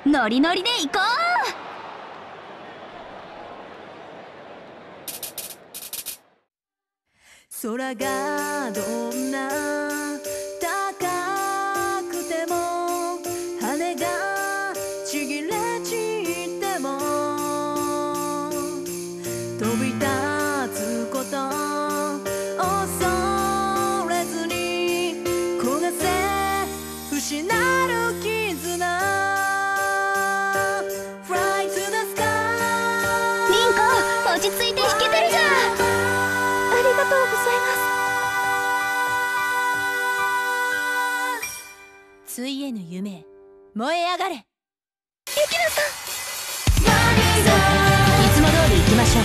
ノリノリで行こう。空がどんな高くても羽がちぎれ散っても飛び立つこと恐れずに焦がせ失る絆 Fly to the sky リンコ、落ち着いて弾けてるじゃん。ありがとうございます。ついえぬ夢燃え上がれ。ゆきなさん、いつも通り行きましょう。